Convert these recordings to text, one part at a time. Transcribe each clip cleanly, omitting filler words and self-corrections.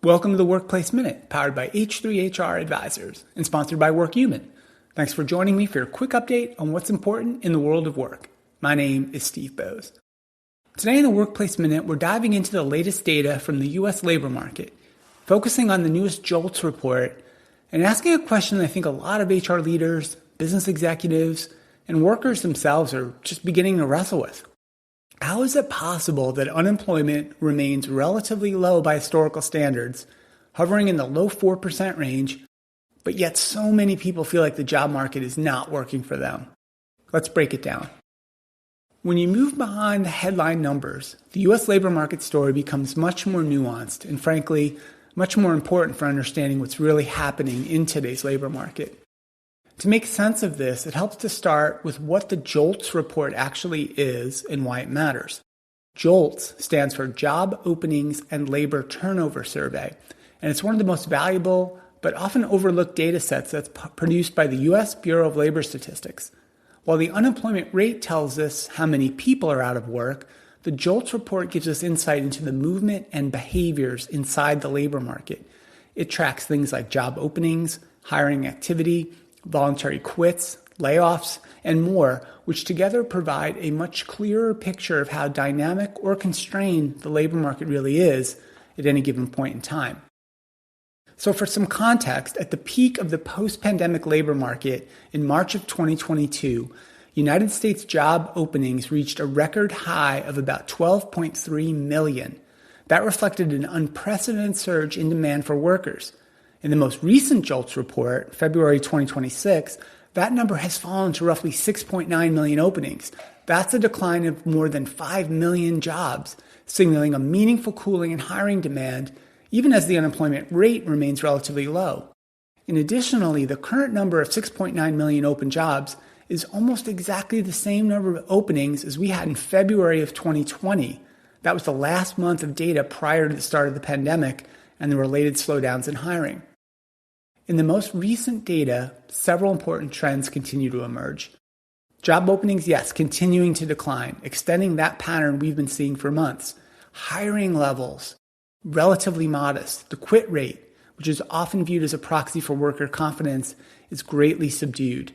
Welcome to the Workplace Minute, powered by H3HR Advisors and sponsored by WorkHuman. Thanks for joining me for a quick update on what's important in the world of work. My name is Steve Boese. Today in the Workplace Minute, we're diving into the latest data from the U.S. labor market, focusing on the newest JOLTS report, and asking a question I think a lot of HR leaders, business executives, and workers themselves are just beginning to wrestle with. How is it possible that unemployment remains relatively low by historical standards, hovering in the low 4% range, but yet so many people feel like the job market is not working for them? Let's break it down. When you move behind the headline numbers, the U.S. labor market story becomes much more nuanced and, frankly, much more important for understanding what's really happening in today's labor market. To make sense of this, it helps to start with what the JOLTS report actually is and why it matters. JOLTS stands for Job Openings and Labor Turnover Survey, and it's one of the most valuable but often overlooked data sets that's produced by the U.S. Bureau of Labor Statistics. While the unemployment rate tells us how many people are out of work, the JOLTS report gives us insight into the movement and behaviors inside the labor market. It tracks things like job openings, hiring activity, voluntary quits, layoffs, and more, which together provide a much clearer picture of how dynamic or constrained the labor market really is at any given point in time. So for some context, at the peak of the post-pandemic labor market in March of 2022, United States job openings reached a record high of about 12.3 million. That reflected an unprecedented surge in demand for workers. In the most recent JOLTS report, February 2026, that number has fallen to roughly 6.9 million openings. That's a decline of more than 5 million jobs, signaling a meaningful cooling in hiring demand, even as the unemployment rate remains relatively low. And additionally, the current number of 6.9 million open jobs is almost exactly the same number of openings as we had in February of 2020. That was the last month of data prior to the start of the pandemic and the related slowdowns in hiring. In the most recent data, several important trends continue to emerge. Job openings, yes, continuing to decline, extending that pattern we've been seeing for months. Hiring levels, relatively modest. The quit rate, which is often viewed as a proxy for worker confidence, is greatly subdued.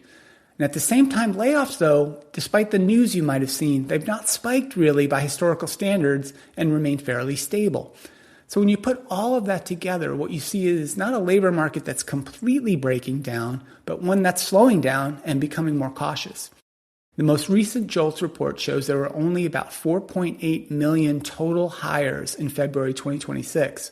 And at the same time, layoffs, though, despite the news you might have seen, they've not spiked really by historical standards and remain fairly stable. So when you put all of that together, what you see is not a labor market that's completely breaking down, but one that's slowing down and becoming more cautious. The most recent JOLTS report shows there were only about 4.8 million total hires in February 2026.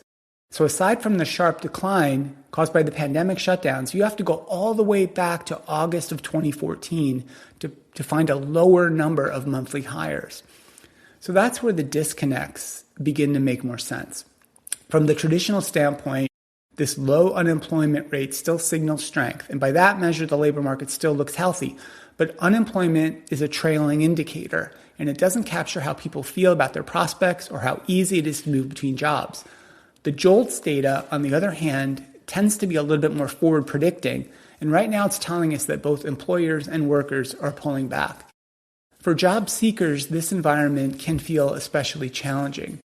So aside from the sharp decline caused by the pandemic shutdowns, you have to go all the way back to August of 2014 to find a lower number of monthly hires. So that's where the disconnects begin to make more sense. From the traditional standpoint, this low unemployment rate still signals strength, and by that measure, the labor market still looks healthy. But unemployment is a trailing indicator, and it doesn't capture how people feel about their prospects or how easy it is to move between jobs. The JOLTS data, on the other hand, tends to be a little bit more forward predicting, and right now it's telling us that both employers and workers are pulling back. For job seekers, this environment can feel especially challenging.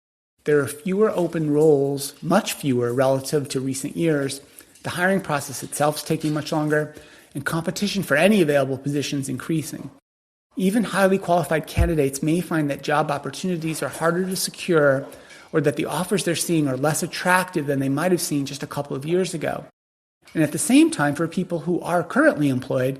There are fewer open roles, much fewer relative to recent years. The hiring process itself is taking much longer, and competition for any available positions increasing. Even highly qualified candidates may find that job opportunities are harder to secure or that the offers they're seeing are less attractive than they might have seen just a couple of years ago. And at the same time, for people who are currently employed,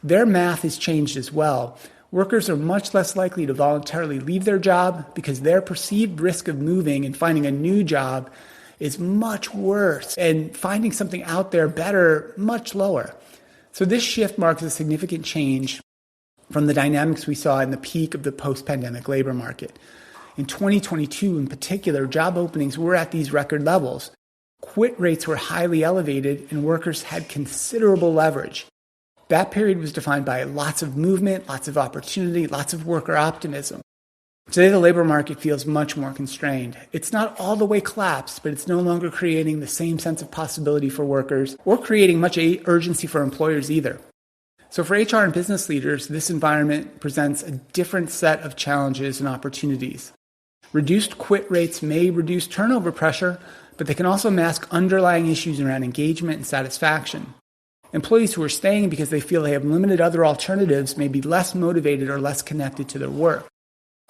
their math has changed as well. Workers are much less likely to voluntarily leave their job because their perceived risk of moving and finding a new job is much worse, and finding something out there better, much lower. So this shift marks a significant change from the dynamics we saw in the peak of the post-pandemic labor market. In 2022 in particular, job openings were at these record levels. Quit rates were highly elevated and workers had considerable leverage. That period was defined by lots of movement, lots of opportunity, lots of worker optimism. Today, the labor market feels much more constrained. It's not all the way collapsed, but it's no longer creating the same sense of possibility for workers or creating much urgency for employers either. So for HR and business leaders, this environment presents a different set of challenges and opportunities. Reduced quit rates may reduce turnover pressure, but they can also mask underlying issues around engagement and satisfaction. Employees who are staying because they feel they have limited other alternatives may be less motivated or less connected to their work.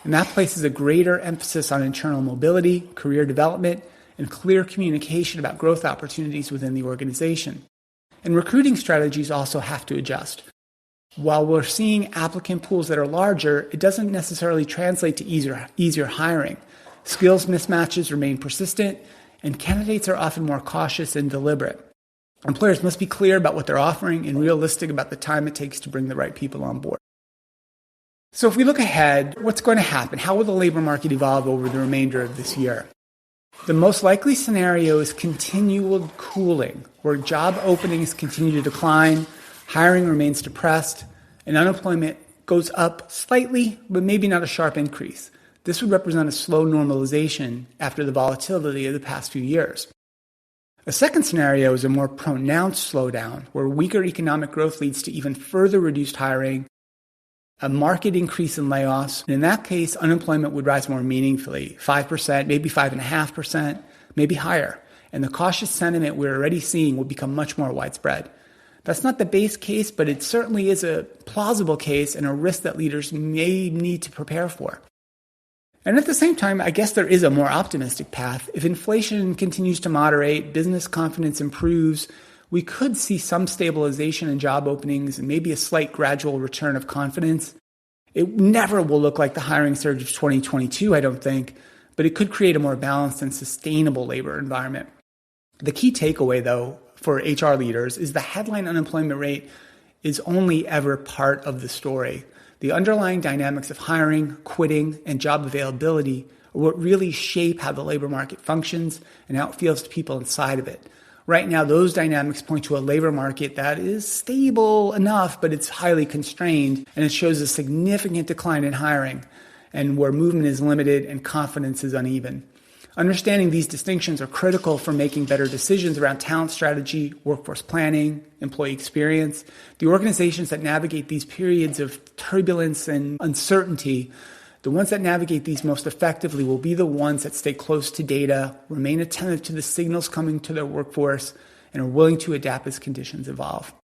And that places a greater emphasis on internal mobility, career development, and clear communication about growth opportunities within the organization. And recruiting strategies also have to adjust. While we're seeing applicant pools that are larger, it doesn't necessarily translate to easier hiring. Skills mismatches remain persistent, and candidates are often more cautious and deliberate. Employers must be clear about what they're offering and realistic about the time it takes to bring the right people on board. So if we look ahead, what's going to happen? How will the labor market evolve over the remainder of this year? The most likely scenario is continual cooling, where job openings continue to decline, hiring remains depressed, and unemployment goes up slightly, but maybe not a sharp increase. This would represent a slow normalization after the volatility of the past few years. A second scenario is a more pronounced slowdown, where weaker economic growth leads to even further reduced hiring, a marked increase in layoffs. And in that case, unemployment would rise more meaningfully, 5%, maybe 5.5%, maybe higher. And the cautious sentiment we're already seeing will become much more widespread. That's not the base case, but it certainly is a plausible case and a risk that leaders may need to prepare for. And at the same time, I guess there is a more optimistic path. If inflation continues to moderate, business confidence improves, we could see some stabilization in job openings and maybe a slight gradual return of confidence. It never will look like the hiring surge of 2022, I don't think, but it could create a more balanced and sustainable labor environment. The key takeaway, though, for HR leaders is the headline unemployment rate is only ever part of the story. The underlying dynamics of hiring, quitting, and job availability are what really shape how the labor market functions and how it feels to people inside of it. Right now, those dynamics point to a labor market that is stable enough, but it's highly constrained, and it shows a significant decline in hiring, and where movement is limited and confidence is uneven. Understanding these distinctions are critical for making better decisions around talent strategy, workforce planning, employee experience. The organizations that navigate these periods of turbulence and uncertainty, the ones that navigate these most effectively will be the ones that stay close to data, remain attentive to the signals coming to their workforce, and are willing to adapt as conditions evolve.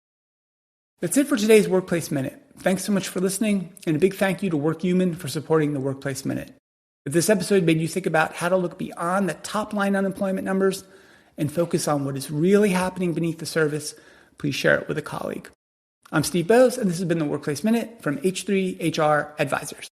That's it for today's Workplace Minute. Thanks so much for listening, and a big thank you to WorkHuman for supporting the Workplace Minute. If this episode made you think about how to look beyond the top-line unemployment numbers and focus on what is really happening beneath the surface, please share it with a colleague. I'm Steve Boese, and this has been the Workplace Minute from H3 HR Advisors.